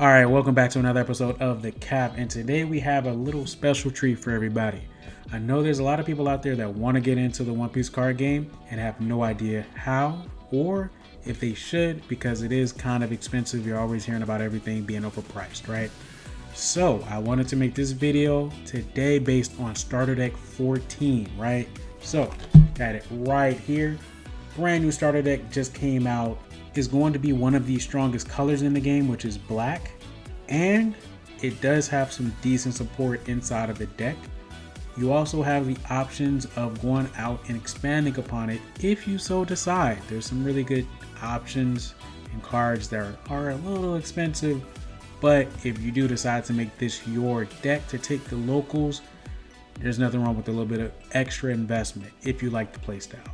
All right, welcome back to another episode of The Cap, and today we have a little special treat for everybody. I know there's a lot of people out there that want to get into the One Piece card game and have no idea how or if they should, because it is kind of expensive. You're always hearing about everything being overpriced, right? So I wanted to make this video today based on Starter Deck 14, right? So got it right here. Brand new Starter Deck just came out. Is going to be one of the strongest colors in the game, which is black, and it does have some decent support inside of the deck. You also have the options of going out and expanding upon it if you so decide. There's some really good options and cards that are a little expensive, but if you do decide to make this your deck to take the locals, there's nothing wrong with a little bit of extra investment if you like the playstyle.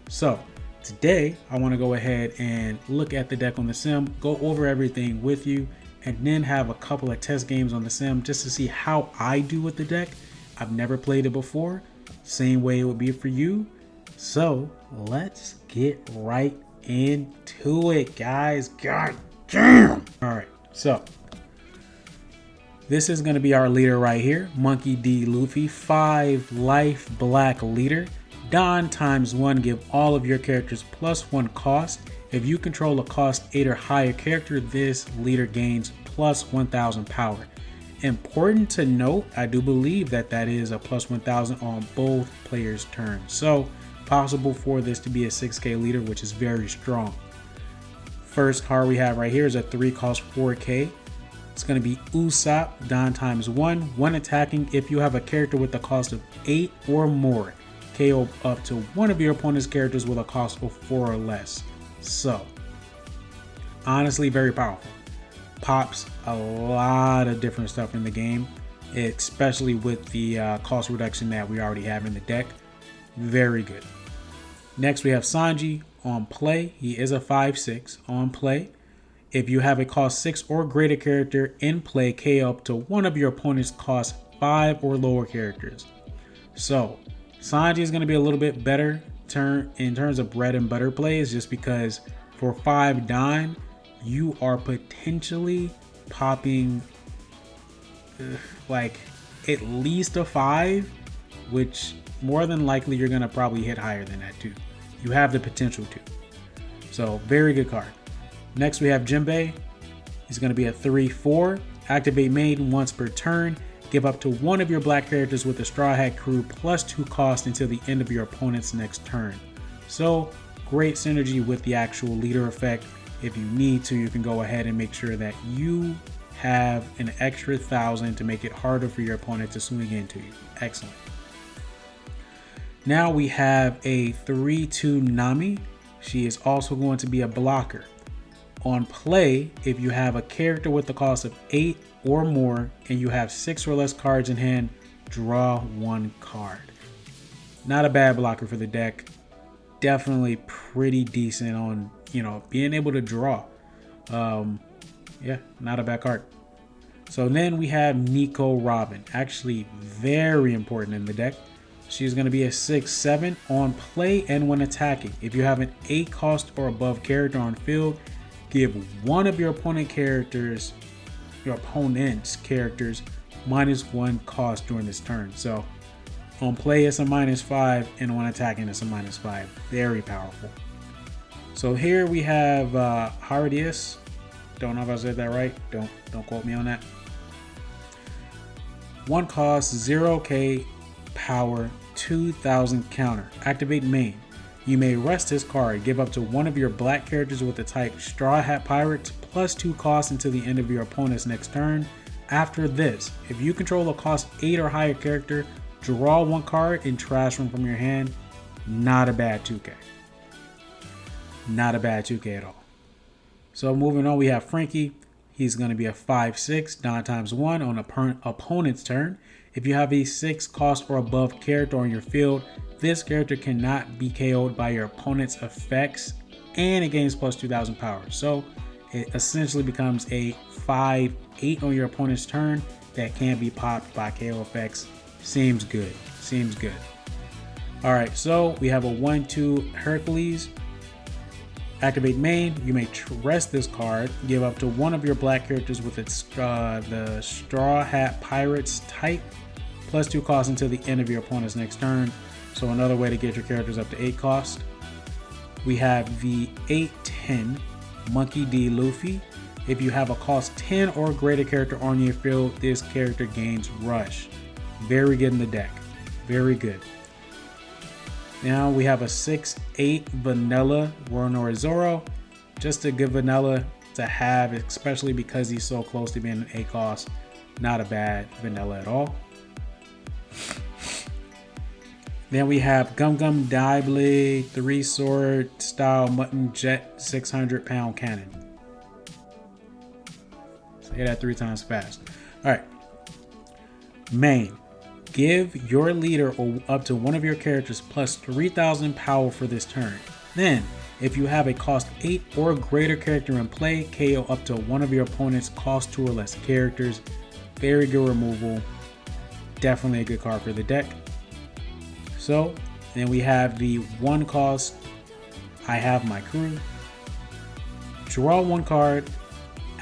So today, I want to go ahead and look at the deck on the sim, go over everything with you, and then have a couple of test games on the sim just to see how I do with the deck. I've never played it before, same way it would be for you. So let's get right into it, guys. God damn! All right, so this is going to be our leader right here, Monkey D. Luffy, 5 life black leader. Don ×1, give all of your characters +1 cost. If you control a cost 8 or higher character, this leader gains +1000 power. Important to note, I do believe that is a +1000 on both players' turns. So possible for this to be a 6k leader, which is very strong. First card we have right here is a 3 cost 4k. It's going to be Usopp, Don ×1. When attacking, if you have a character with a cost of 8 or more, KO up to one of your opponent's characters with a cost of 4 or less. So, honestly, very powerful. Pops a lot of different stuff in the game, especially with the cost reduction that we already have in the deck. Very good. Next, we have Sanji on play. He is a 5/6 on play. If you have a cost 6 or greater character in play, KO up to one of your opponent's cost 5 or lower characters. So, Sanji is going to be a little bit better in terms of bread and butter plays, just because for 5 Don, you are potentially popping like at least a 5, which more than likely you're going to probably hit higher than that too. You have the potential to. So very good card. Next we have Jinbei. He's going to be a 3/4. Activate main once per turn. Give up to one of your black characters with a Straw Hat crew +2 cost until the end of your opponent's next turn. So great synergy with the actual leader effect. If you need to, you can go ahead and make sure that you have an extra 1000 to make it harder for your opponent to swing into you. Excellent. Now we have a 3/2 Nami. She is also going to be a blocker. On play, if you have a character with the cost of 8 or more and you have 6 or less cards in hand, draw 1 card. Not a bad blocker for the deck. Definitely pretty decent on, being able to draw. Yeah, not a bad card. So then we have Nico Robin, actually very important in the deck. She's going to be a 6/7 on play and when attacking. If you have an 8 cost or above character on field, give one of your opponent's characters -1 cost during this turn. So on play it's a -5 and when attacking it's a -5. Very powerful. So here we have Hardius. Don't know if I said that right. Don't quote me on that. 1 cost, 0k power, 2000 counter. Activate main. You may rest this card. Give up to one of your black characters with the type Straw Hat Pirate +2 cost until the end of your opponent's next turn. After this, if you control a cost 8 or higher character, draw 1 card and trash one from your hand. Not a bad 2k. Not a bad 2k at all. So moving on, we have Frankie. He's going to be a 5/6 Don ×1 on opponent's turn. If you have a 6 cost or above character on your field, this character cannot be KO'd by your opponent's effects and it gains +2000 power. So it essentially becomes a 5/8 on your opponent's turn that can be popped by KO effects. Seems good. Seems good. All right, so we have a 1/2 Hercules. Activate main, you may rest this card, give up to one of your black characters with its the Straw Hat Pirates type, +2 cost until the end of your opponent's next turn. So another way to get your characters up to 8 cost. We have the 8/10 Monkey D. Luffy. If you have a cost 10 or greater character on your field, this character gains Rush. Very good in the deck. Very good. Now we have a 6/8 Vanilla Roronoa Zoro. Just a good vanilla to have, especially because he's so close to being an 8 cost. Not a bad vanilla at all. Then we have Gum Gum Daiblade 3-sword style Mutton Jet 600-pound cannon. Say that 3 times fast. Alright. Main. Give your leader or up to one of your characters plus 3,000 power for this turn. Then, if you have a cost 8 or greater character in play, KO up to one of your opponent's cost 2 or less characters. Very good removal. Definitely a good card for the deck. So, then we have the 1 cost, I Have My Crew. Draw 1 card.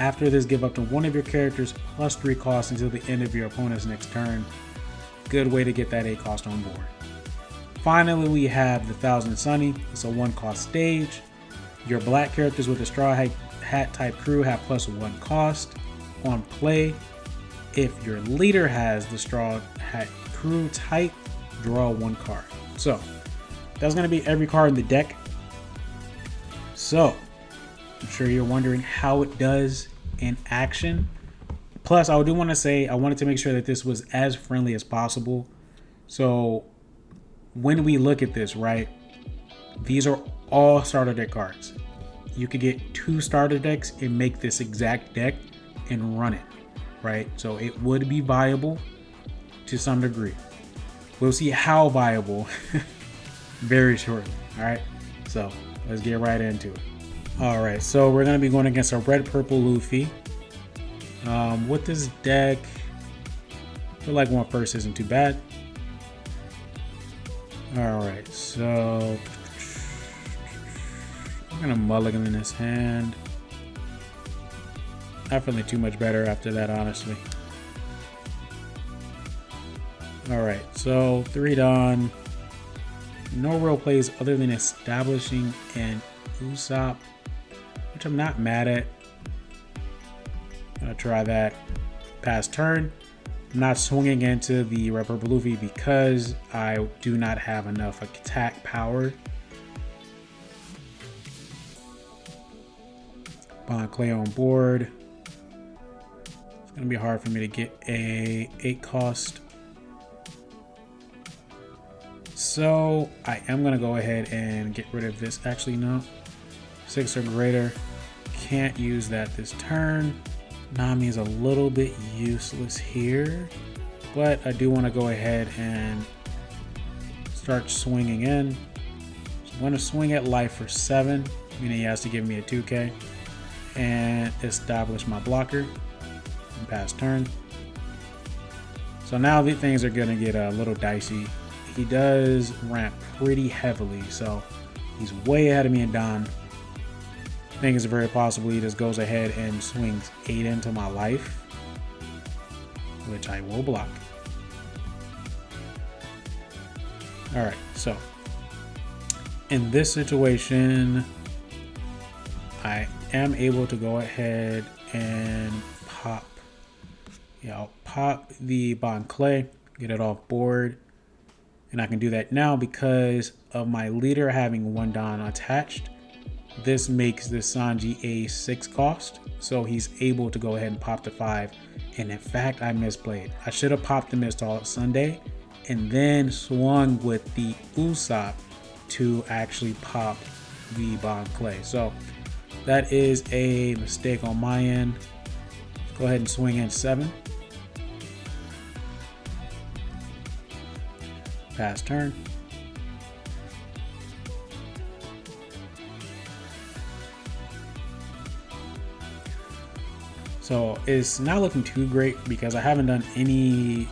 After this, give up to one of your characters plus 3 costs until the end of your opponent's next turn. Good way to get that 8 cost on board. Finally, we have the Thousand Sunny. It's a 1 cost stage. Your black characters with the Straw Hat type crew have +1 cost. On play, if your leader has the Straw Hat crew type, draw 1 card. So that's going to be every card in the deck. So I'm sure you're wondering how it does in action. Plus, I do want to say I wanted to make sure that this was as friendly as possible. So when we look at this, right, these are all starter deck cards. You could get 2 starter decks and make this exact deck and run it, right? So it would be viable to some degree. We'll see how viable very shortly. All right, so let's get right into it. All right, so we're going to be going against a red-purple Luffy. With this deck, I feel like 1/1 isn't too bad. Alright, so I'm gonna mulligan in this hand. Not feeling too much better after that, honestly. Alright, so 3 Dawn. No real plays other than establishing an Usopp, which I'm not mad at. Gonna try that. Pass turn. I'm not swinging into the Red Purple Luffy because I do not have enough attack power. Bond Clay on board. It's gonna be hard for me to get a 8 cost. So I am gonna go ahead and get rid of this. Actually, no. 6 or greater. Can't use that this turn. Nami is a little bit useless here, but I do want to go ahead and start swinging in. So I'm going to swing at life for 7, meaning he has to give me a 2k, and establish my blocker and pass turn. So now the things are going to get a little dicey. He does ramp pretty heavily, so he's way ahead of me in Don. I think it's very possible he just goes ahead and swings 8 into my life, which I will block. Alright, so in this situation, I am able to go ahead and pop. Yeah, I'll pop the Bond Clay, get it off board. And I can do that now because of my leader having 1 Don attached. This makes this Sanji a 6 cost, so he's able to go ahead and pop the 5. And in fact, I misplayed. I should have popped the Mistall Sunday and then swung with the Usopp to actually pop the Bond Clay. So that is a mistake on my end. Let's go ahead and swing in 7. Pass turn. So it's not looking too great because I haven't done any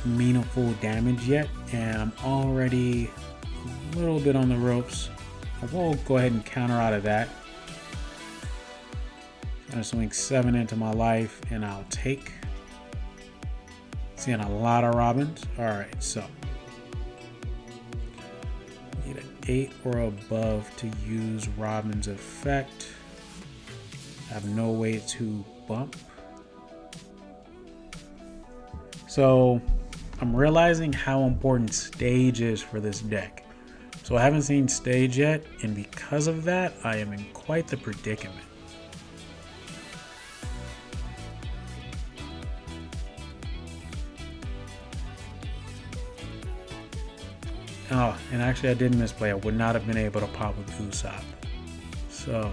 meaningful damage yet, and I'm already a little bit on the ropes. I will go ahead and counter out of that. I'm gonna swing 7 into my life and I'll take. Seeing a lot of Robins. Alright, so need an 8 or above to use Robin's effect. I have no way to bump. So I'm realizing how important stage is for this deck. So I haven't seen stage yet, and because of that, I am in quite the predicament. Oh, and actually I did misplay. I would not have been able to pop with Usopp. So,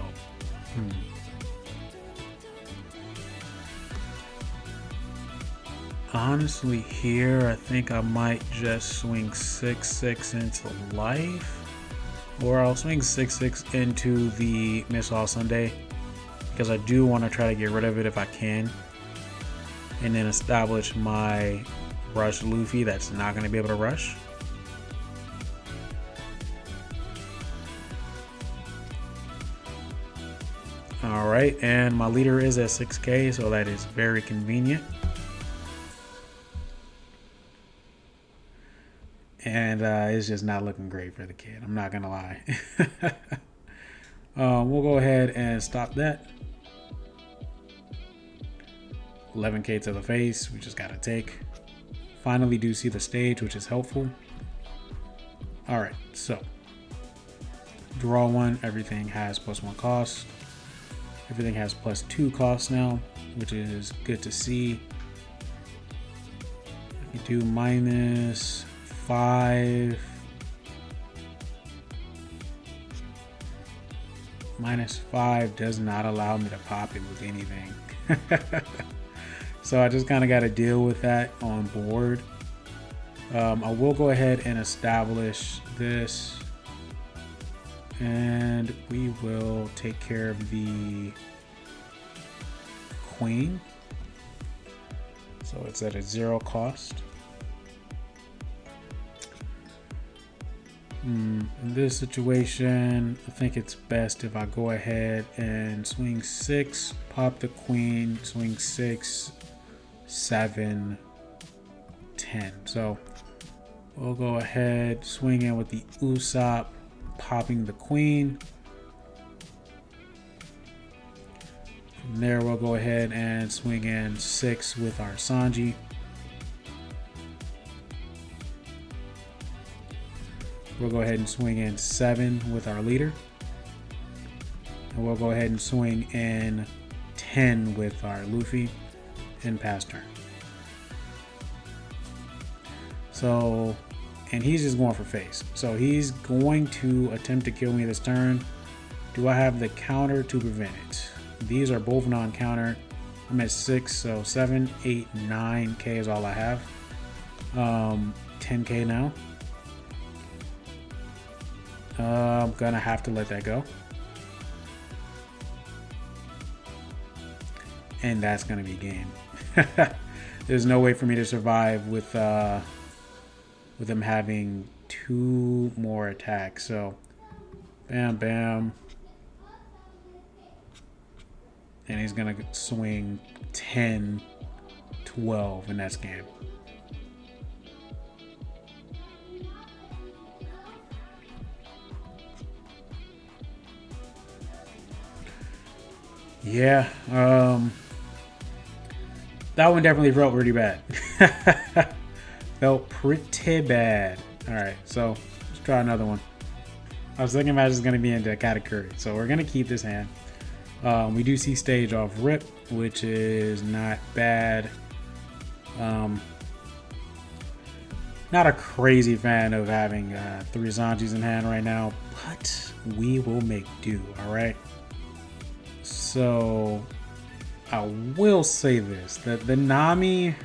honestly here, I think I might just swing 6/6 into life. Or I'll swing 6/6 into the Miss All Sunday. Because I do want to try to get rid of it if I can. And then establish my Rush Luffy that's not going to be able to rush. Alright, and my leader is at 6k, so that is very convenient. And it's just not looking great for the kid, I'm not gonna lie. We'll go ahead and stop that. 11k to the face, we just gotta take. Finally do see the stage, which is helpful. Alright, so draw 1, everything has +1 cost. Everything has +2 cost now, which is good to see. You do -5. -5 does not allow me to pop it with anything. So I just kind of got to deal with that on board. I will go ahead and establish this. And we will take care of the queen. So it's at a 0 cost. In this situation, I think it's best if I go ahead and swing 6, pop the queen, swing 6, 7, 10. So we'll go ahead, swing in with the Usopp, popping the queen. From there, we'll go ahead and swing in 6 with our Sanji. We'll go ahead and swing in 7 with our leader. And we'll go ahead and swing in 10 with our Luffy and pass turn. So, and he's just going for face. So he's going to attempt to kill me this turn. Do I have the counter to prevent it? These are both non-counter. I'm at 6, so 7, 8, 9k is all I have. 10k now. I'm gonna have to let that go. And that's gonna be game. There's no way for me to survive with him having 2 more attacks. So bam, bam. And he's gonna swing 10, 12, and that's game. Yeah, that one definitely felt pretty bad. Felt pretty bad. Alright, so let's try another one. Our second match is going to be into Katakuri, so we're going to keep this hand. We do see stage off rip, which is not bad. Not a crazy fan of having 3 Sanjis in hand right now, but we will make do, alright? So I will say this, that the Nami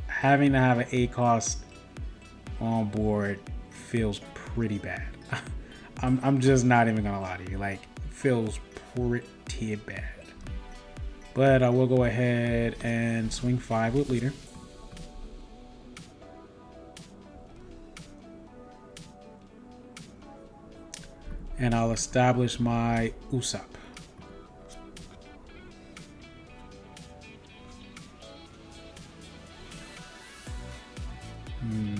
having to have an 8 cost on board feels pretty bad. I'm just not even gonna lie to you, like, feels pretty bad. But I will go ahead and swing 5 with leader. And I'll establish my Usopp. I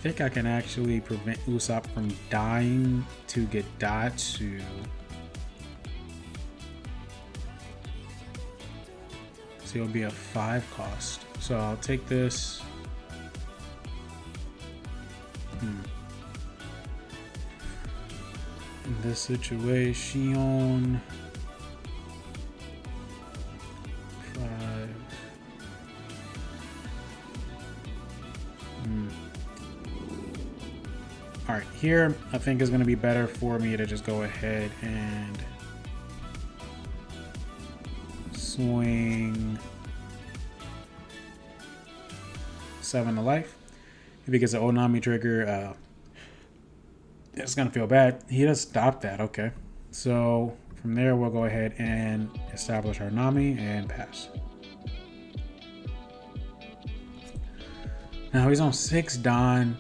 think I can actually prevent Usopp from dying to get Datsu. So it'll be a 5 cost. So I'll take this. In this situation, 5. All right, here I think it's going to be better for me to just go ahead and swing 7 to life. If he gets an Onami trigger, it's going to feel bad. He does stop that. Okay. So from there, we'll go ahead and establish our Nami and pass. Now he's on 6 Don.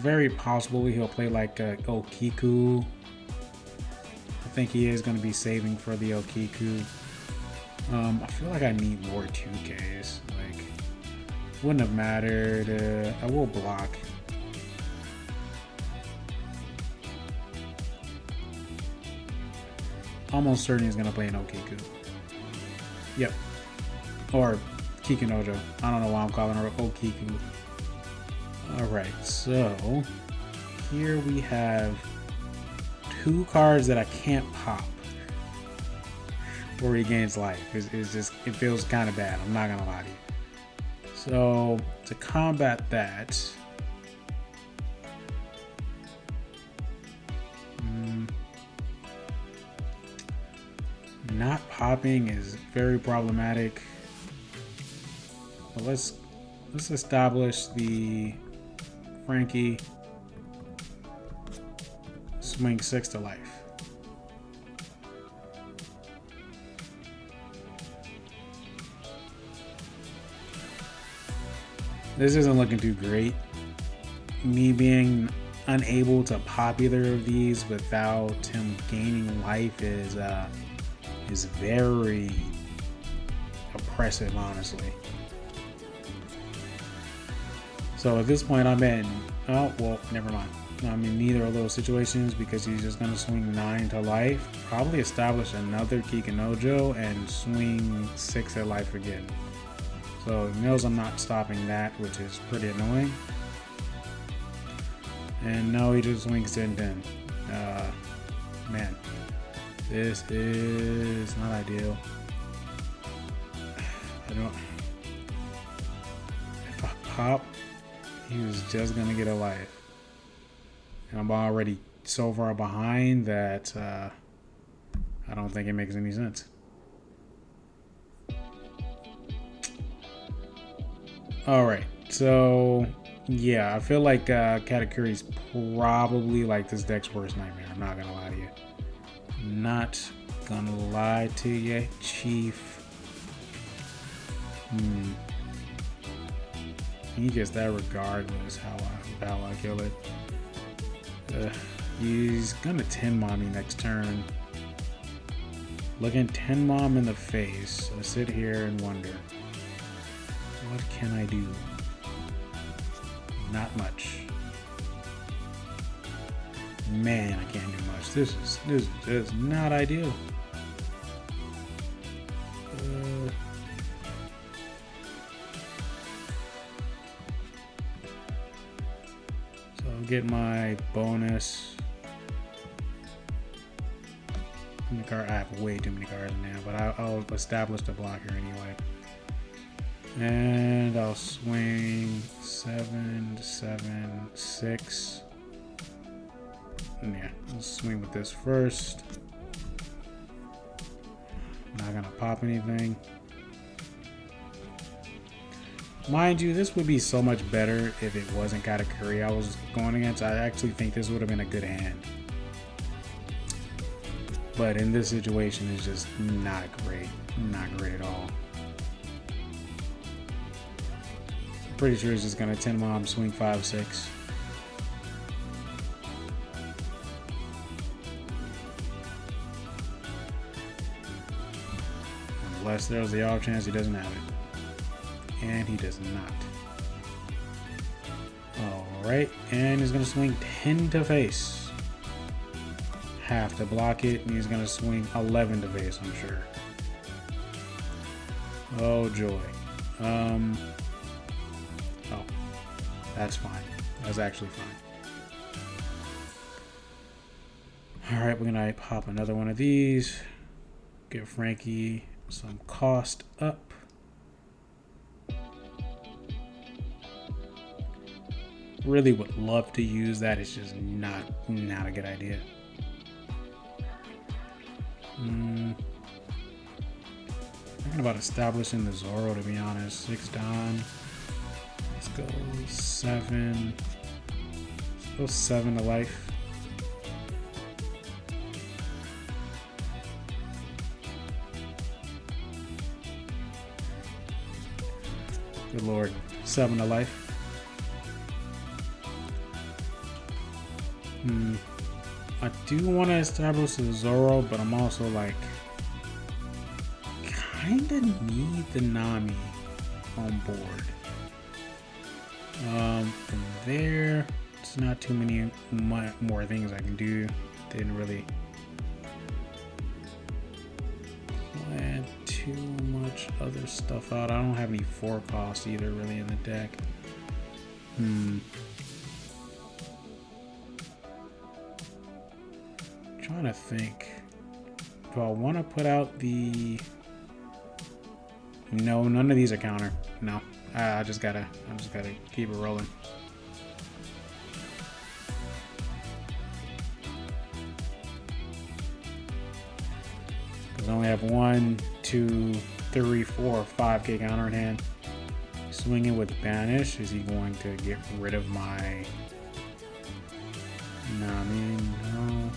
Very possibly he'll play like Okiku. I think he is going to be saving for the Okiku. I feel like I need more 2Ks. Like, wouldn't have mattered. I will block. Almost certain he's going to play an Okiku. Yep. Or Kikunojo. I don't know why I'm calling her Okiku. Alright, so here we have 2 cards that I can't pop or regains life. It feels kind of bad. I'm not gonna lie to you. So to combat that, not popping is very problematic. But let's establish the Frankie, swing 6 to life. This isn't looking too great. Me being unable to pop either of these without him gaining life is very oppressive, honestly. So at this point, I'm in. Oh, well, never mind. I'm in neither of those situations because he's just going to swing 9 to life. Probably establish another Kikunojo and swing 6 at life again. So he knows I'm not stopping that, which is pretty annoying. And no, he just swings 10-10. Man, this is not ideal. I don't. If I pop, he was just gonna get a life, and I'm already so far behind that I don't think it makes any sense. All right, so yeah, I feel like Katakuri's probably like this deck's worst nightmare. I'm not gonna lie to you. Not gonna lie to you, Chief. He gets that regardless how I kill it. He's gonna 10 mom me next turn. Looking 10 mom in the face. I sit here and wonder, what can I do? Not much. Man, I can't do much. This is just not ideal. So I'll get my bonus. How many cards? I have way too many cards now, but I'll establish the blocker anyway. And I'll swing 7, 7, 6. Yeah, I'll swing with this first. Not gonna pop anything. Mind you, this would be so much better if it wasn't Katakuri I was going against. I actually think this would have been a good hand. But in this situation, it's just not great. Not great at all. Pretty sure it's just gonna 10 mom, swing 5, 6. Unless there's the off chance he doesn't have it. and he does not. Alright, and he's going to swing 10 to face. Have to block it, and he's going to swing 11 to face, I'm sure. Oh, joy. Oh, that's fine. That's actually fine. Alright, we're going to pop another one of these. Give Frankie some cost up. Really would love to use that. It's just not a good idea. Thinking about establishing the Zoro, to be honest. 6 down. Let's go 7. Let's go 7 to life. Good lord. 7 to life. I do want to establish the Zoro, but I'm also like kinda need the Nami on board. From there, it's not too many more things I can do. Didn't really plan too much other stuff out. I don't have any forecasts either really in the deck. Trying to think. Do I want to put out the... No, none of these are counter. No, I just gotta keep it rolling. Because I only have 1, 2, 3, 4, 5k counter in hand. Swinging with banish. Is he going to get rid of my... Nami? No.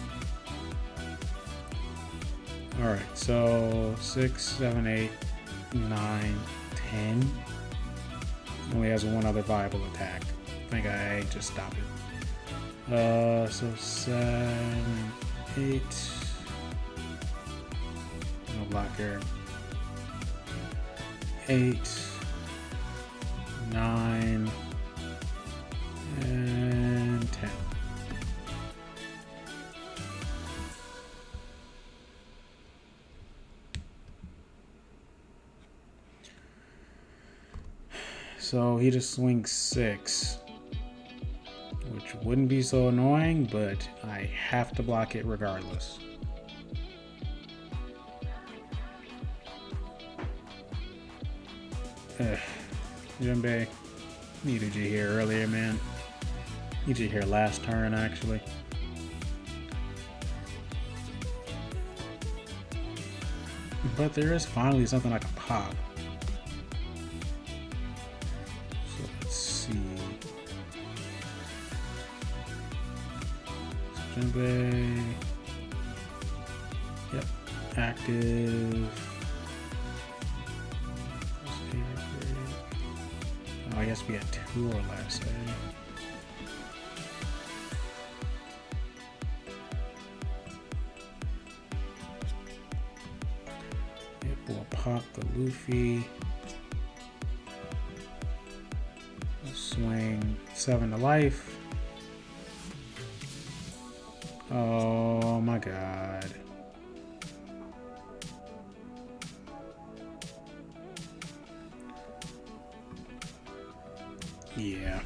Alright, so 6, 7, 8, 9, 10. Only has one other viable attack. I think I just stopped it. So 7, 8. No blocker. 8, 9, and 10. So he just swings 6, which wouldn't be so annoying, but I have to block it regardless. Jinbei, needed you here earlier, man. Needed you here last turn, actually. But there is finally something I can pop. Jinbei. Yep. Active. Oh, I guess we had 2 or less, eh? Yep, we'll pop the Luffy. We'll swing 7 to life. Oh my god. Yeah.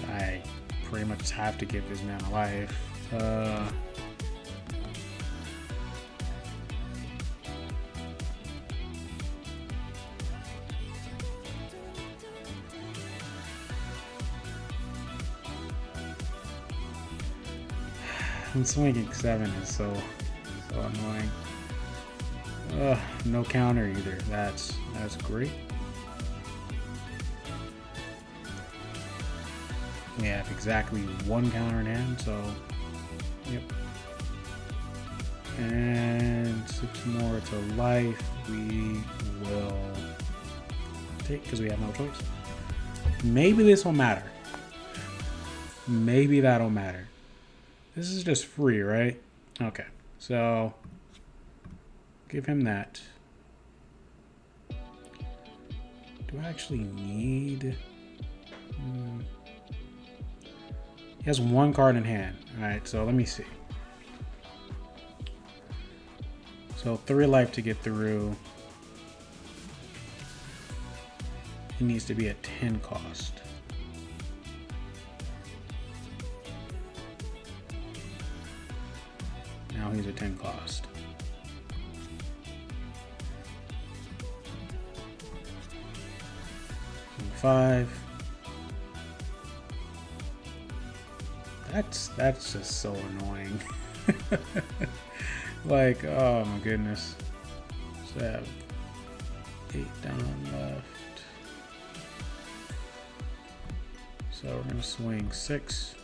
I pretty much have to give this man a life. And swinging 7 is so annoying. No counter either. That's great. We have exactly 1 counter in hand, so yep. And 6 more to life. We will take because we have no choice. Maybe this will matter. Maybe that'll matter. This is just free, right? Okay. So give him that. Do I actually need... He has one card in hand. Alright, so let me see. So 3 life to get through. He needs to be at 10 cost. Now he's at 10 cost. And 5. That's just so annoying. Like, oh my goodness. So I have 8 down left. So we're gonna swing 6.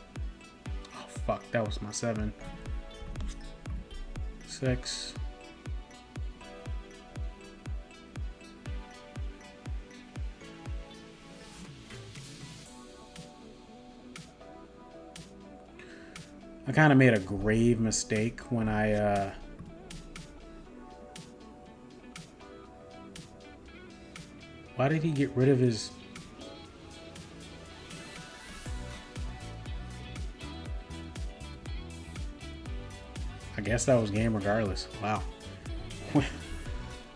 Oh fuck, that was my 7. 6. I kind of made a grave mistake when I why did he get rid of his... I guess that was game regardless. Wow.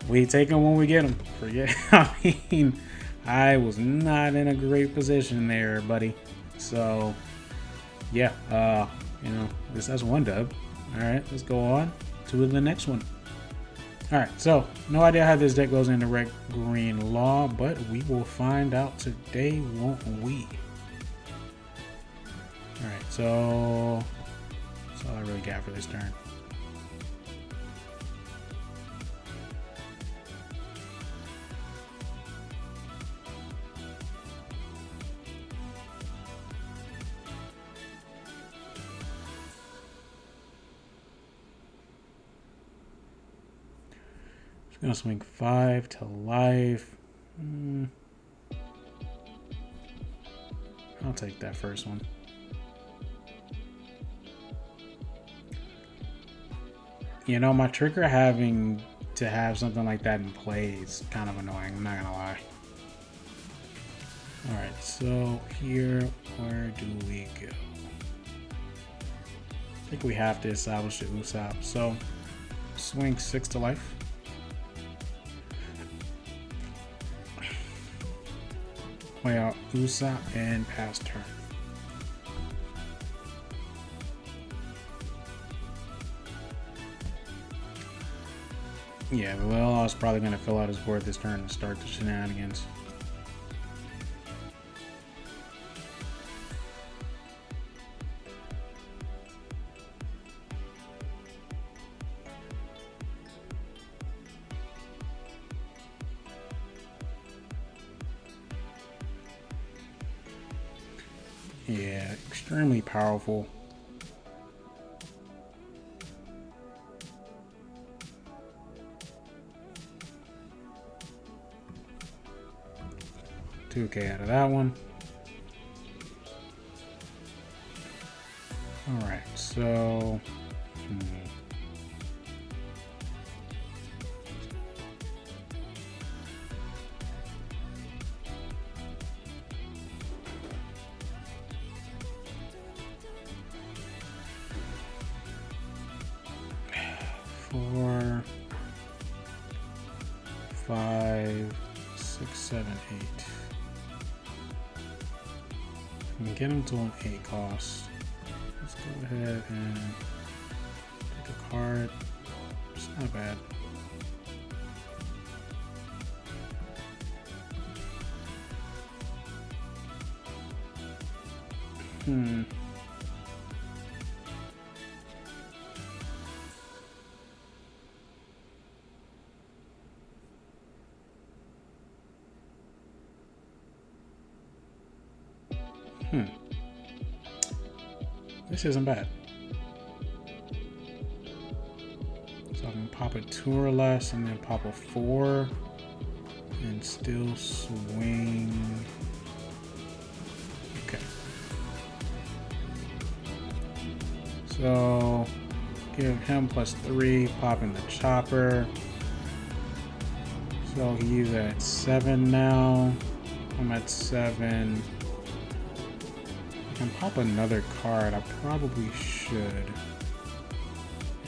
We take them when we get them. Forget. I mean, I was not in a great position there, buddy. So, yeah. You know, that's one dub. All right, let's go on to the next one. All right, so no idea how this deck goes into red green law, but we will find out today, won't we? All right, so that's all I really got for this turn. Gonna swing 5 to life. I'll take that first one. You know, my trigger having to have something like that in play is kind of annoying, I'm not gonna lie. Alright, so here, where do we go? I think we have to establish the Usopp. So, swing 6 to life. Play out Usopp and pass turn. Yeah, well, I was probably going to fill out his board this turn and start the shenanigans. Yeah, extremely powerful. $2K out of that one. All right, so four, 5, 6, 7, 8. We can get him to an 8 cost. Let's go ahead and take a card. It's not bad. This isn't bad. So I can pop a 2 or less and then pop a 4 and still swing. Okay. So Give him +3, pop in the chopper. So he's at 7 now. I'm at 7. I can pop another card. I probably should.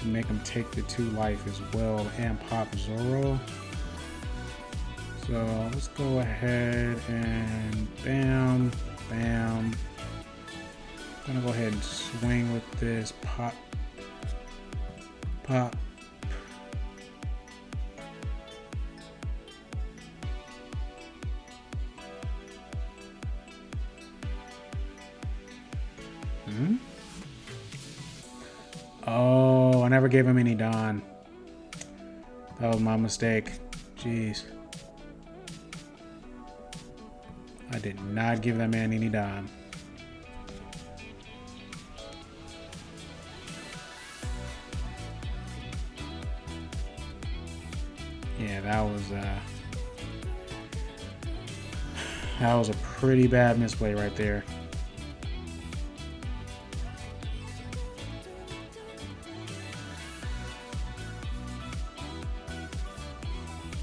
And make him take the 2 life as well and pop Zoro. So let's go ahead and bam, bam. I'm gonna go ahead and swing with this. Pop, pop. Oh, I never gave him any Dawn. That was my mistake. Jeez. I did not give that man any Dawn. Yeah, that was a pretty bad misplay right there.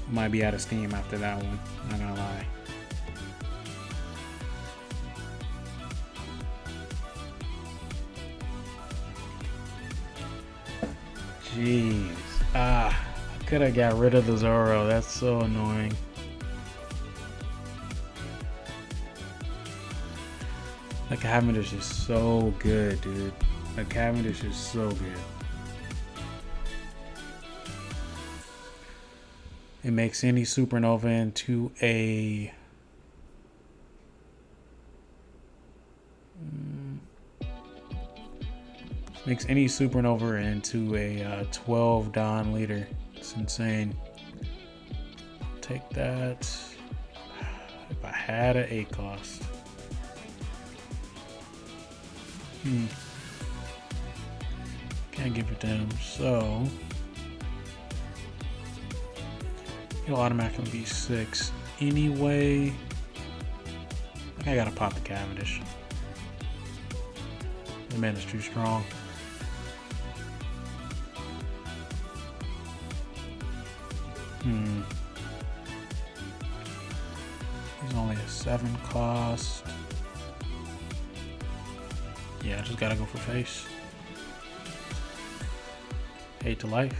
Might be out of steam after that one, not gonna lie. Jeez. I could have got rid of the Zoro. That's so annoying. The Cavendish is so good, dude. The Cavendish is so good. It makes any supernova into a makes any supernova into a 12 Dawn leader. It's insane. Take that. If I had an 8 cost. Can't give it to him, so he'll automatically be 6 anyway. I think I gotta pop the Cavendish. The man is too strong. He's only a 7 cost. Yeah, I just gotta go for face. 8 to life.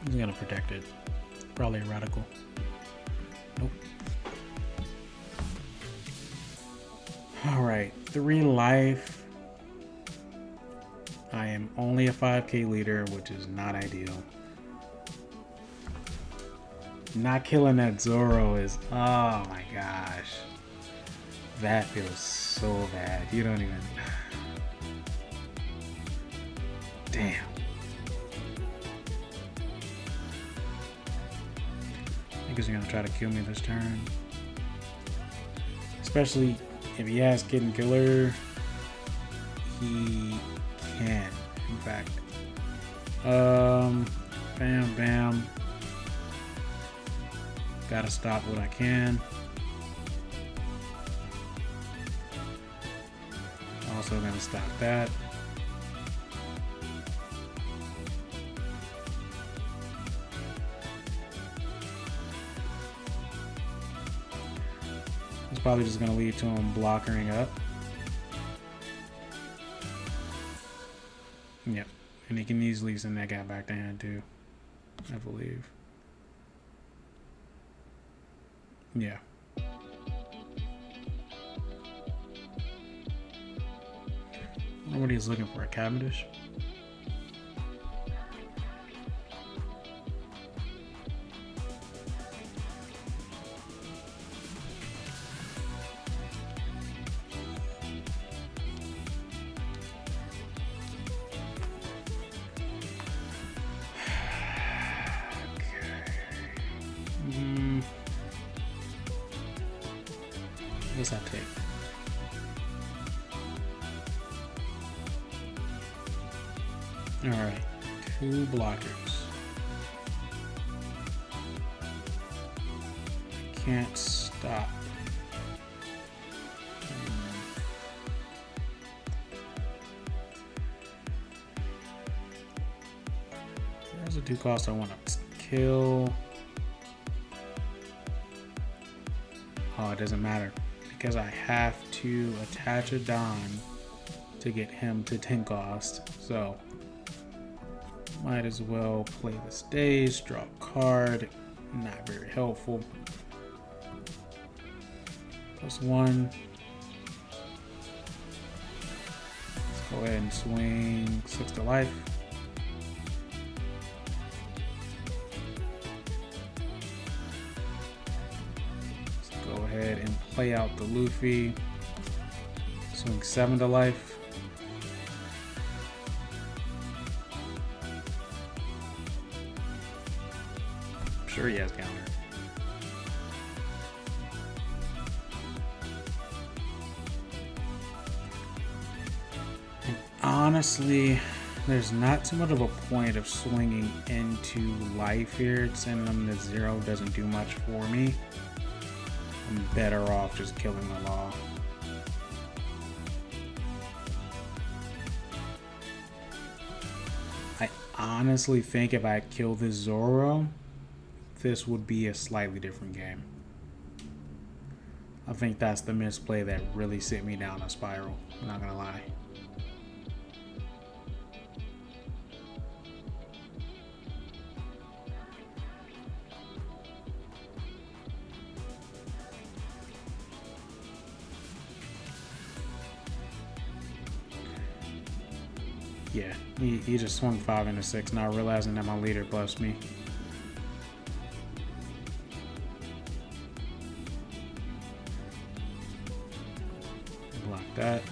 He's gonna protect it. Probably a radical. Nope. Alright, 3 life. I am only a 5k leader, which is not ideal. Not killing that Zoro is, oh my gosh. That feels so bad. You don't even. Damn. I think he's gonna try to kill me this turn. Especially if he has Kid and Killer. He can, in fact. Bam, bam. Gotta stop what I can. Also gonna stop that. It's probably just gonna lead to him blockering up. Yep, and he can easily send that guy back to hand too, I believe. Yeah. I wonder what he's looking for, a Cavendish? What's that take? Alright, 2 blockers. Can't stop. 2 costs I want to kill. Oh, it doesn't matter because I have to attach a Don to get him to 10 cost. So might as well play the stage, draw a card. Not very helpful. +1. Let's go ahead and swing 6 to life. Let's go ahead and play out the Luffy. Swing 7 to life. I'm sure he has counter. Honestly, there's not too much of a point of swinging into life here. Sending them to 0 doesn't do much for me. I'm better off just killing the law. I honestly think if I kill this Zoro, this would be a slightly different game. I think that's the misplay that really sent me down a spiral. I'm not gonna lie. Yeah, he just swung 5 into 6, not realizing that my leader buffs me. Block that.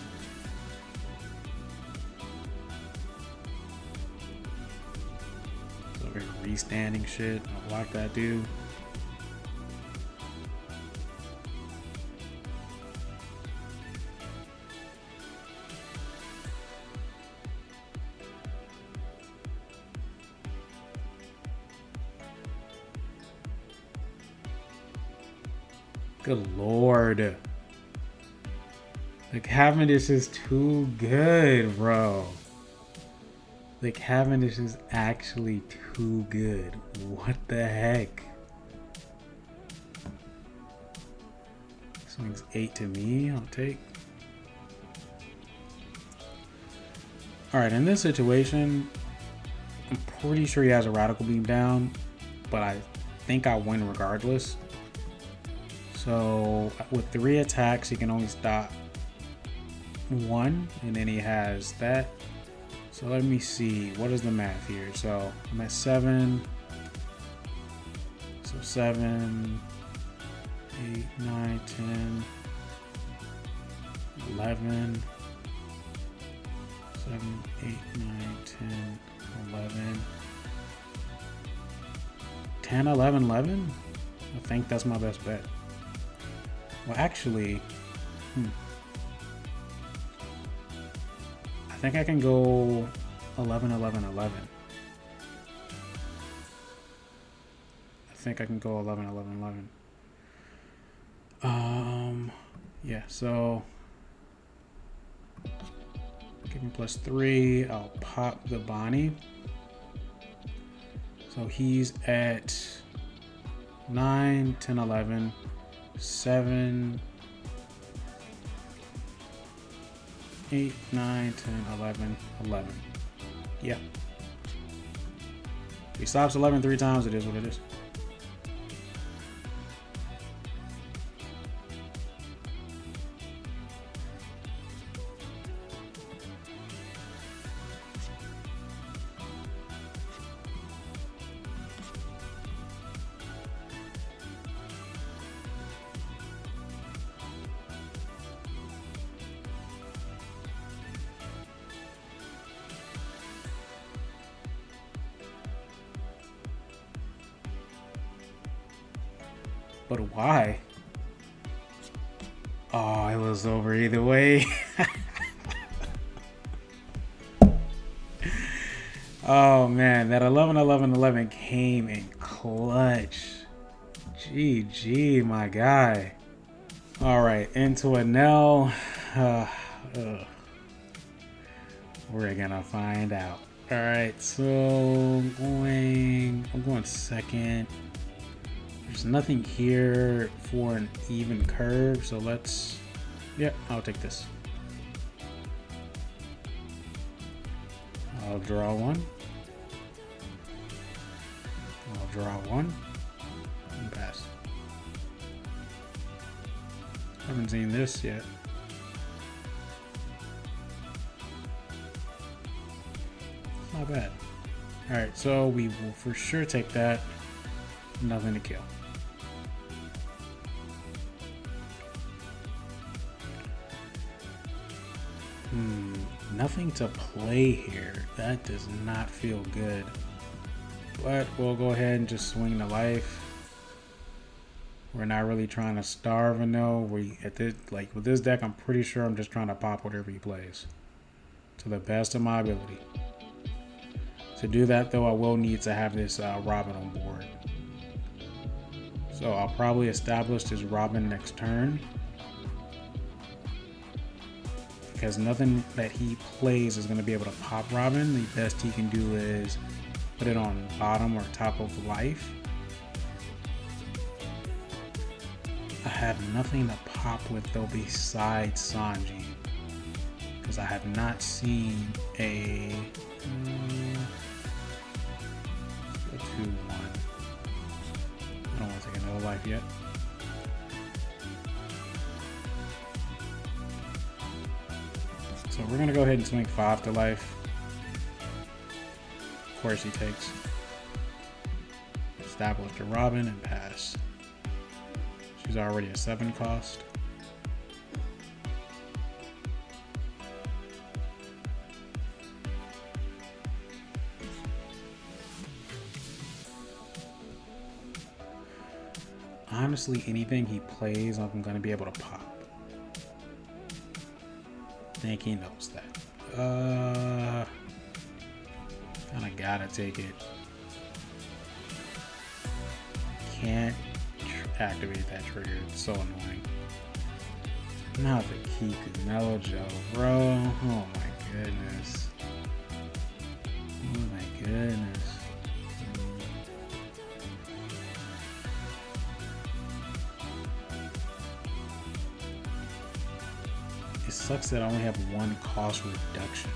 It's over here restanding shit. I'll block that dude. Good lord. The Cavendish is too good, bro. The Cavendish is actually too good. What the heck? Swings 8 to me, I'll take. Alright, in this situation, I'm pretty sure he has a Radical Beam down, but I think I win regardless. So with 3 attacks, he can only stop 1, and then he has that. So let me see, what is the math here? So I'm at 7. So 7, 8, 9, 10, 11, 7, 8, 9, 10, 11, 10, 11, 11? I think that's my best bet. Well, actually, I think I can go 11, 11, 11. I think I can go 11, 11, 11. Yeah, so give me +3. I'll pop the Bonnie. So he's at 9, 10, 11. 7, 8, 9, 10, 11, 11. Yeah. If he stops 11 3 times, it is what it is. But why? Oh, it was over either way. Oh man, that 11, 11, 11 came in clutch. GG, my guy. All right, into a Nell. We're gonna find out. All right, so I'm going second. There's nothing here for an even curve, so I'll take this. I'll draw one. I'll draw one and pass. Haven't seen this yet. Not bad. Alright, so we will for sure take that. Nothing to kill. Nothing to play here. That does not feel good. But we'll go ahead and just swing the life. We're not really trying to starve and no. With this deck, I'm pretty sure I'm just trying to pop whatever he plays. To the best of my ability. To do that though, I will need to have this Robin on board. So I'll probably establish this Robin next turn. Because nothing that he plays is going to be able to pop Robin. The best he can do is put it on bottom or top of life. I have nothing to pop with though besides Sanji. Because I have not seen a 2-1. I don't want to take another life yet. So we're gonna go ahead and swing 5 to life. Of course he takes. Establish the Robin and pass. She's already a 7 cost. Honestly, anything he plays, I'm gonna be able to pop. I think he knows that. Kinda gotta take it. Can't activate that trigger. It's so annoying. Not the Kiku Melojo, bro. Oh my goodness. Oh my goodness. It sucks that I only have 1 cost reduction.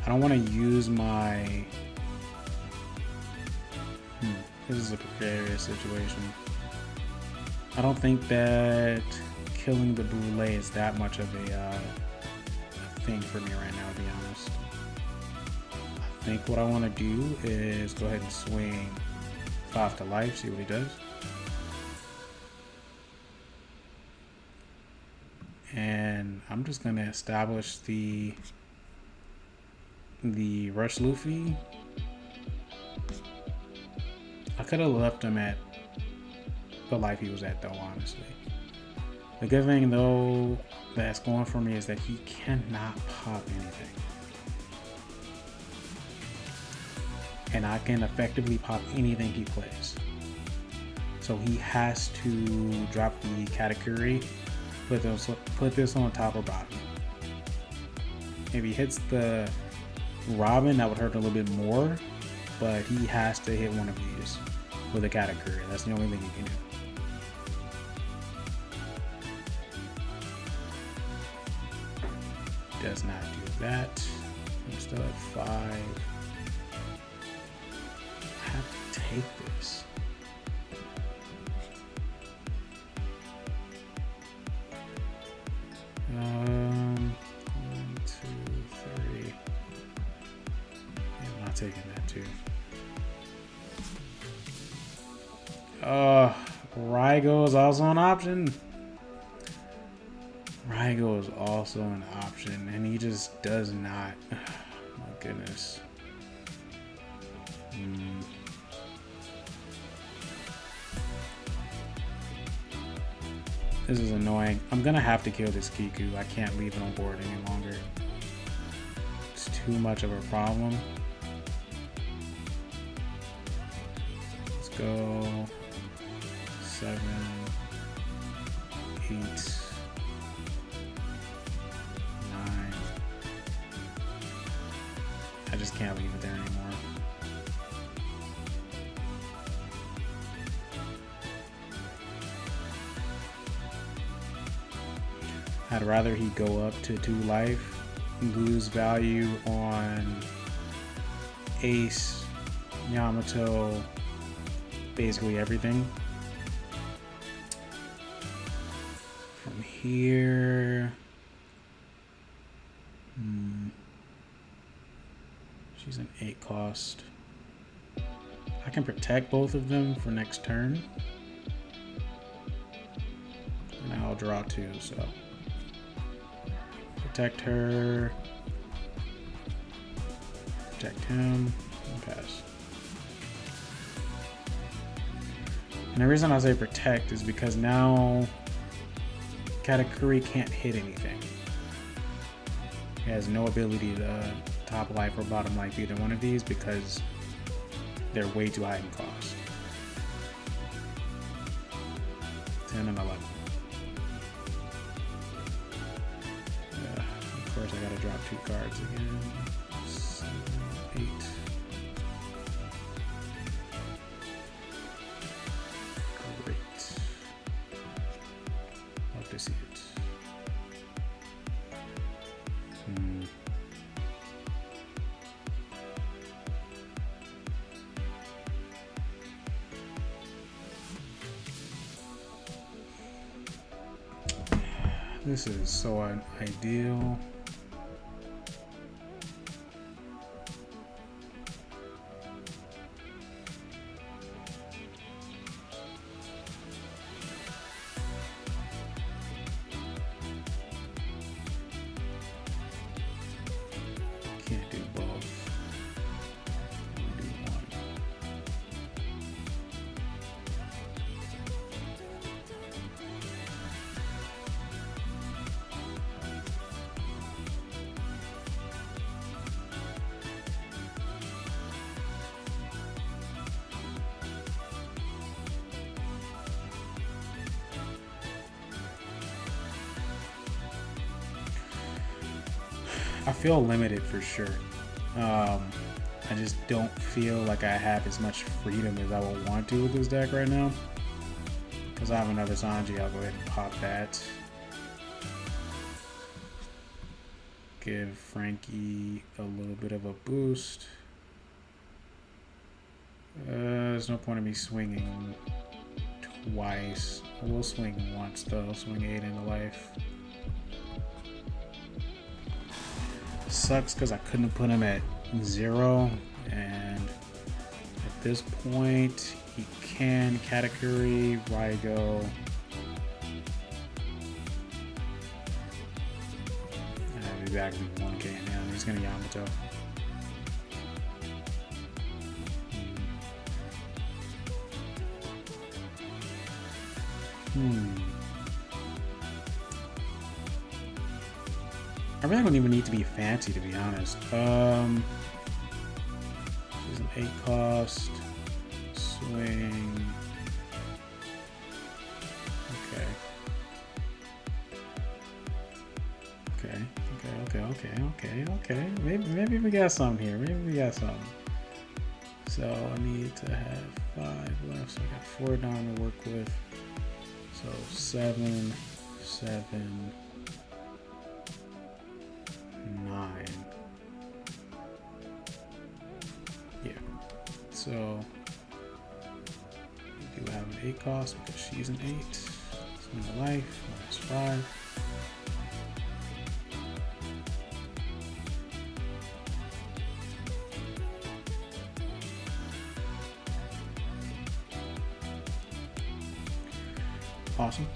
I don't want to use my... This is a precarious situation. I don't think that killing the Boule is that much of a thing for me right now, to be honest. I think what I want to do is go ahead and swing 5 to life, see what he does. And I'm just going to establish the Rush Luffy. I could have left him at the life he was at though, honestly. The good thing though that's going for me is that he cannot pop anything. And I can effectively pop anything he plays. So he has to drop the Katakuri, put this on top or bottom. If he hits the Robin, that would hurt a little bit more, but he has to hit one of these with a Katakuri. That's the only thing he can do. Does not do that. I'm still at 5. I have to take this. One, two, three. I'm not taking that too. Raigo is also an option. Raigo is also an option, and he just does not. My goodness. This is annoying. I'm gonna have to kill this Kiku. I can't leave it on board any longer. It's too much of a problem. Let's go 7, 8, 9. can't leave it there anymore. I'd rather he go up to 2 life, lose value on Ace, Yamato, basically everything. From here, she's an 8 cost. I can protect both of them for next turn. And I'll draw 2, so protect her, protect him, and pass. And the reason I say protect is because now Katakuri can't hit anything. He has no ability to top life or bottom life either one of these because they're way too high in cost. 10 and 11. Of course, I gotta drop 2 cards again. 7, 8. Great. Love to see it. This is so ideal. Can't do both. Only do one. I feel limited for sure. I just don't feel like I have as much freedom as I would want to with this deck right now. Because I have another Sanji, I'll go ahead and pop that. Give Frankie a little bit of a boost. There's no point in me swinging twice. I will swing once though, swing 8 into life. Sucks because I couldn't have put him at 0, and at this point he can Katakuri, Raigo. I'll be back with 1k now. He's gonna Yamato. I really don't even need to be fancy, to be honest. She's an 8 cost. Swing. Okay. Maybe we got something here. Maybe we got something. So I need to have 5 left. So I got 4 down to work with. So 7, 9. Yeah. So we do have an 8 cost because she's an 8. Swing of life, -5. Awesome.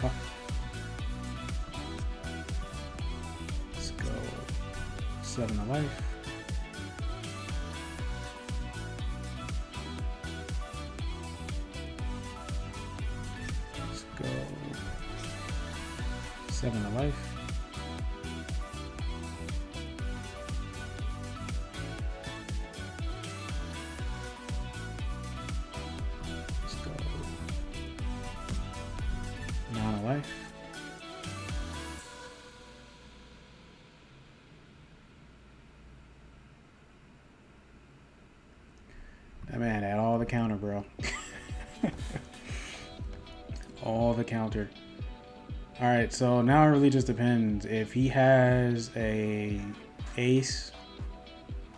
Oh. Let's go 7 of life. Let's go 7 of life. Life. go. All the counter. All right, so now it really just depends. If he has a ace,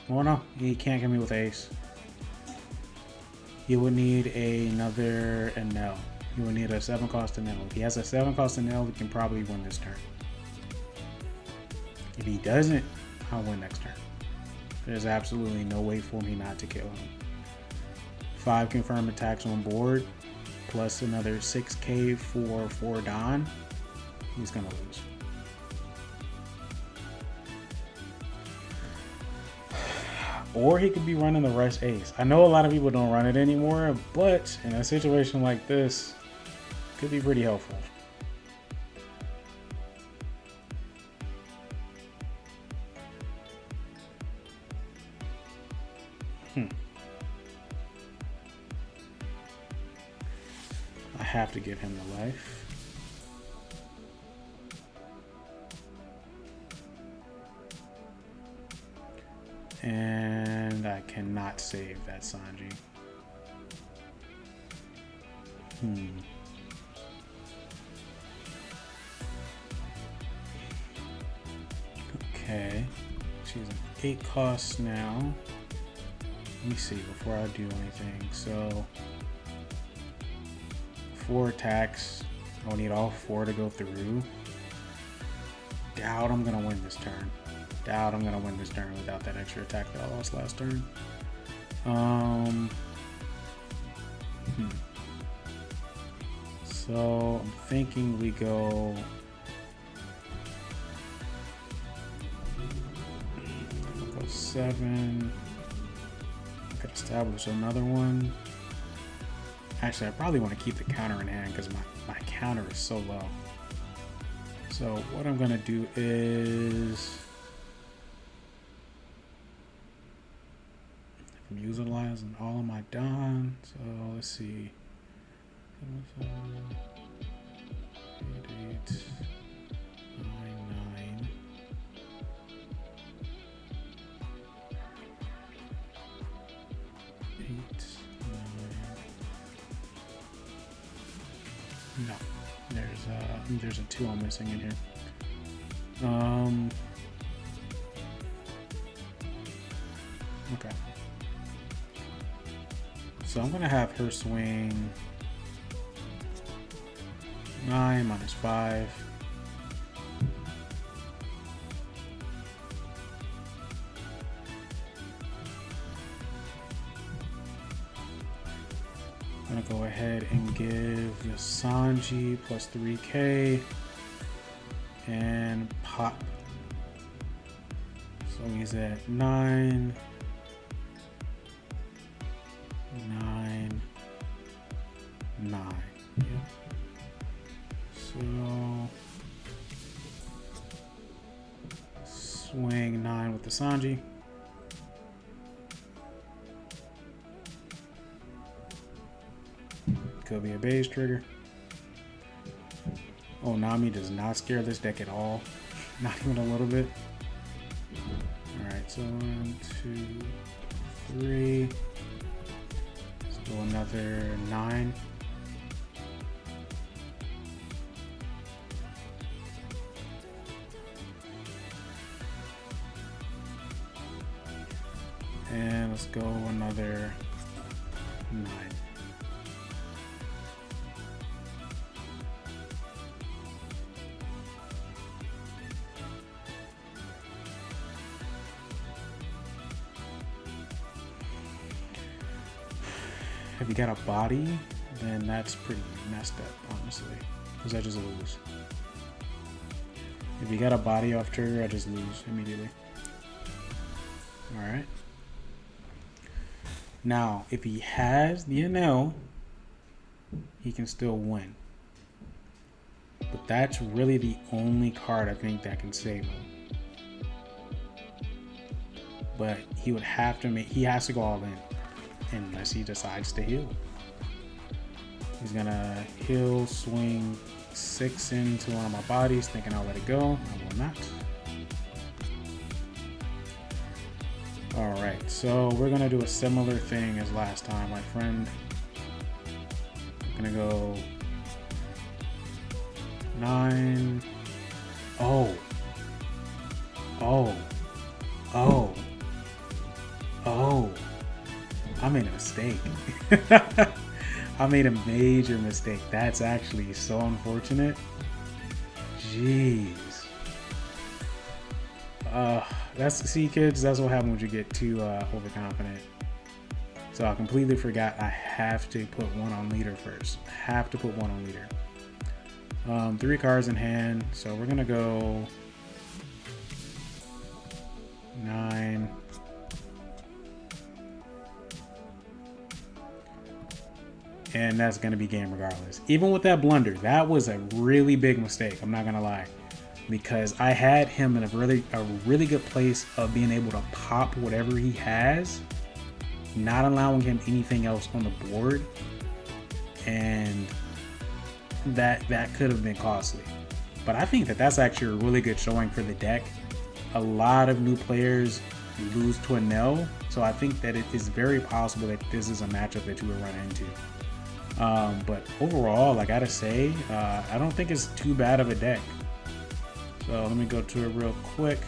well, no, he can't get me with ace. He would need another Enel. He would need a 7 cost Enel. If he has a 7 cost Enel, he can probably win this turn. If he doesn't, I'll win next turn. There's absolutely no way for me not to kill him. 5 confirmed attacks on board, plus another 6k for 4 Don. He's gonna lose. Or he could be running the rush ace. I know a lot of people don't run it anymore, but in a situation like this, it could be pretty helpful. I have to give him the life. And I cannot save that Sanji. Okay. She's an 8 cost now. Let me see before I do anything. So 4 attacks. I'll need all 4 to go through. Doubt I'm gonna win this turn. Doubt I'm gonna win this turn without that extra attack that I lost last turn. So I'm thinking we go. I'll go 7. I could establish another one. Actually, I probably want to keep the counter in hand because my counter is so low. So what I'm gonna do is I'm utilizing all of my Don. So let's see. 8, 8, 9, 9. No, there's a 2 I'm missing in here. Okay. So I'm gonna have her swing 9 minus 5. I'm gonna go ahead and give the Sanji plus 3k and pop. So he's at 9, 9, 9. Yeah. So swing 9 with the Sanji. Could be a base trigger. Oh, Nami does not scare this deck at all. Not even a little bit. Alright, so 1, 2, 3. Let's go another 9. And let's go another 9. If you got a body, then that's pretty messed up, honestly, because I just lose. If you got a body off trigger, I just lose immediately. Alright. Now, if he has the NL, he can still win. But that's really the only card I think that can save him. But he would have to he has to go all in. Unless he decides to heal. He's gonna heal, swing 6 into one of my bodies, thinking I'll let it go. I will not. Alright, so we're gonna do a similar thing as last time, my friend. Gonna go 9. Oh. Oh. Oh. Oh. I made a mistake. I made a major mistake. That's actually so unfortunate. Jeez. See, kids, that's what happens when you get too overconfident. So I completely forgot I have to put one on leader first. Have to put one on leader. 3 cards in hand, so we're gonna go 9. And that's gonna be game regardless. Even with that blunder, that was a really big mistake. I'm not gonna lie, because I had him in a really good place of being able to pop whatever he has, not allowing him anything else on the board, and that could have been costly. But I think that that's actually a really good showing for the deck. A lot of new players lose to a Nell, so I think that it is very possible that this is a matchup that you would run into. But overall, I gotta say, I don't think it's too bad of a deck. So let me go to it real quick.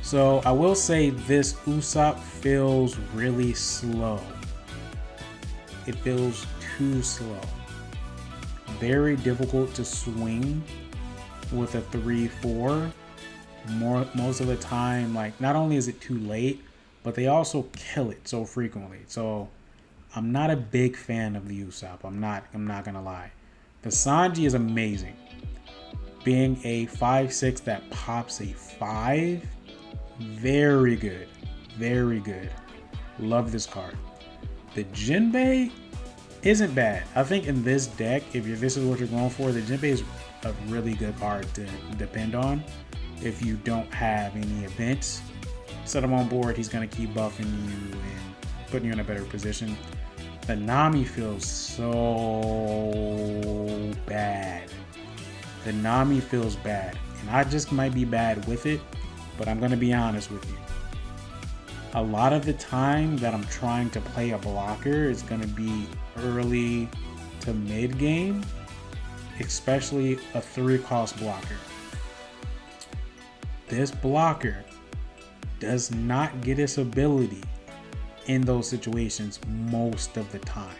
So I will say this Usopp feels really slow. It feels too slow. Very difficult to swing with a 3-4. Most of the time, like, not only is it too late, but they also kill it so frequently. So I'm not a big fan of the Usopp. I'm not gonna lie. The Sanji is amazing. Being a 5/6 that pops a 5, very good. Very good. Love this card. The Jinbei isn't bad. I think in this deck, if this is what you're going for, the Jinbei is a really good card to depend on. If you don't have any events, set him on board, he's going to keep buffing you and putting you in a better position. The Nami feels so bad. The Nami feels bad. And I just might be bad with it, but I'm going to be honest with you. A lot of the time that I'm trying to play a blocker is going to be early to mid game, especially a 3-cost blocker. This blocker does not get its ability in those situations most of the time.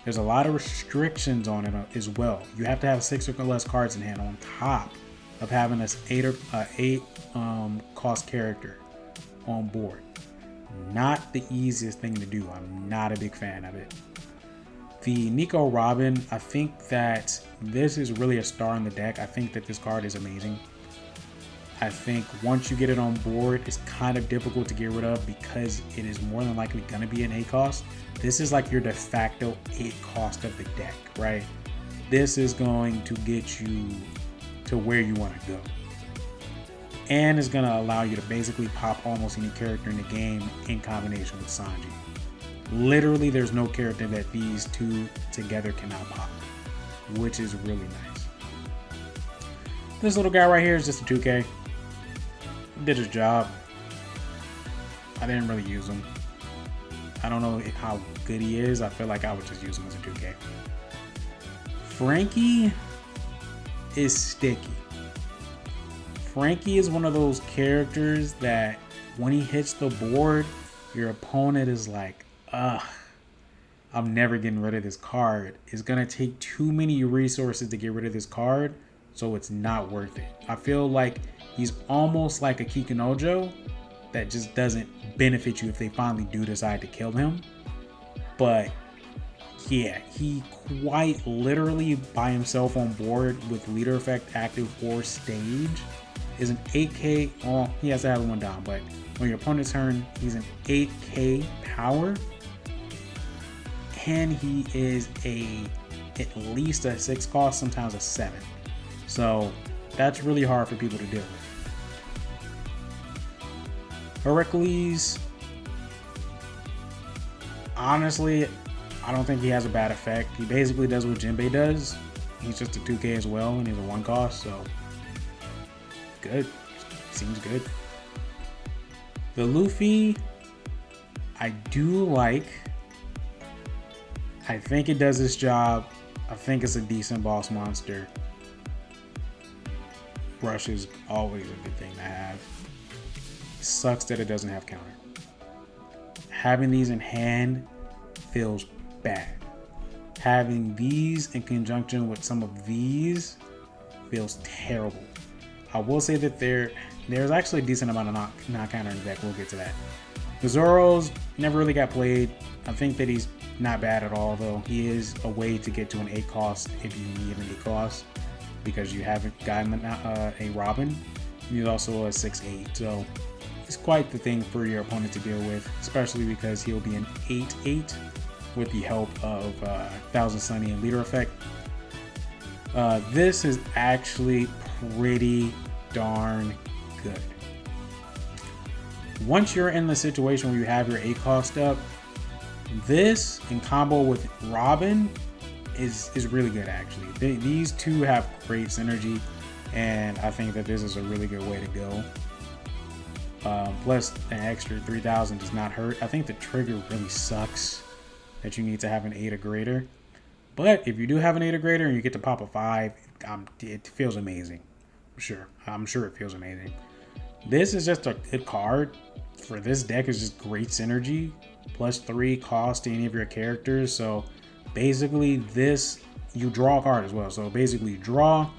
There's a lot of restrictions on it as well. You have to have 6 or less cards in hand on top of having this 8 cost character on board. Not the easiest thing to do. I'm not a big fan of it. The Nico Robin, I think that this is really a star in the deck. I think that this card is amazing. I think once you get it on board, it's kind of difficult to get rid of because it is more than likely going to be an 8 cost. This is like your de facto 8 cost of the deck, right? This is going to get you to where you want to go. And is going to allow you to basically pop almost any character in the game in combination with Sanji. Literally, there's no character that these two together cannot pop, which is really nice. This little guy right here is just a 2K. Did his job. I didn't really use him. I don't know how good he is. I feel like I would just use him as a 2K. Frankie is sticky. Frankie is one of those characters that when he hits the board, your opponent is like, ugh, I'm never getting rid of this card. It's going to take too many resources to get rid of this card, so it's not worth it. I feel like he's almost like a Kikunojo that just doesn't benefit you if they finally do decide to kill him. But yeah, he quite literally by himself on board with leader effect active or stage is an 8k. Well, he has to have one down, but on your opponent's turn, he's an 8k power. And he is at least a 6 cost, sometimes a 7. So that's really hard for people to deal with. Heracles, honestly, I don't think he has a bad effect. He basically does what Jinbei does. He's just a 2k as well, and he's a 1 cost, so good. Seems good. The Luffy, I do like. I think it does its job. I think it's a decent boss monster. Brush is always a good thing to have. It sucks that it doesn't have counter. Having these in hand feels bad. Having these in conjunction with some of these feels terrible. I will say that there's actually a decent amount of not counter in the deck. We'll get to that. The Zoros never really got played. I think that he's not bad at all, though. He is a way to get to an 8 cost if you need an 8 cost, because you haven't gotten a Robin. He's also a 6/8, so it's quite the thing for your opponent to deal with, especially because he'll be an 8/8 with the help of Thousand Sunny and Leader Effect. This is actually pretty darn good. Once you're in the situation where you have your 8 cost up, this in combo with Robin is really good actually. These two have great synergy, and I think that this is a really good way to go. Plus an extra 3,000 does not hurt. I think the trigger really sucks that you need to have an 8 or greater. But if you do have an 8 or greater and you get to pop a 5, it feels amazing. I'm sure it feels amazing. This is just a good card. For this deck is just great synergy. Plus 3 cost to any of your characters. So basically this, you draw a card as well. So basically you draw,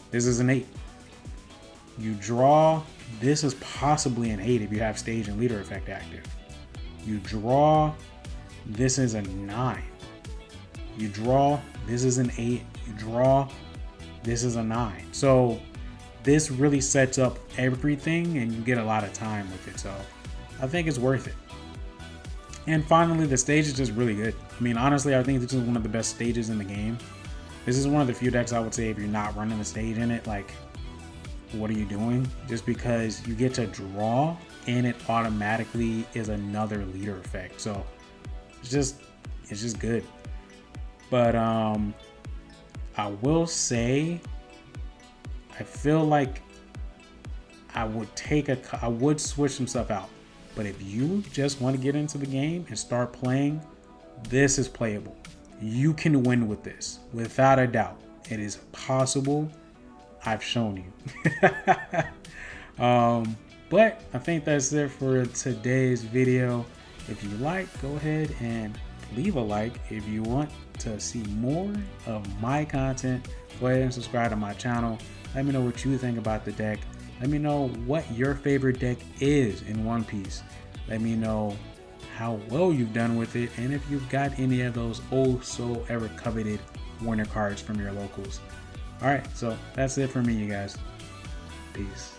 this is an 8. You draw, this is possibly an 8 if you have Stage and Leader Effect active. You draw, this is a 9. You draw, this is an 8. You draw, this is a 9. So this really sets up everything and you get a lot of time with it. So I think it's worth it. And finally, the stage is just really good. I mean, honestly, I think this is one of the best stages in the game. This is one of the few decks I would say if you're not running the stage in it, like, what are you doing? Just because you get to draw and it automatically is another leader effect. So it's just good. But I will say, I feel like I would switch some stuff out. But if you just want to get into the game and start playing, this is playable. You can win with this, without a doubt. It is possible. I've shown you. But I think that's it for today's video. If you like, go ahead and leave a like. If you want to see more of my content, go ahead and subscribe to my channel. Let me know what you think about the deck. Let me know what your favorite deck is in One Piece. Let me know how well you've done with it, and if you've got any of those oh so ever coveted Warner cards from your locals. Alright, so that's it for me, you guys. Peace.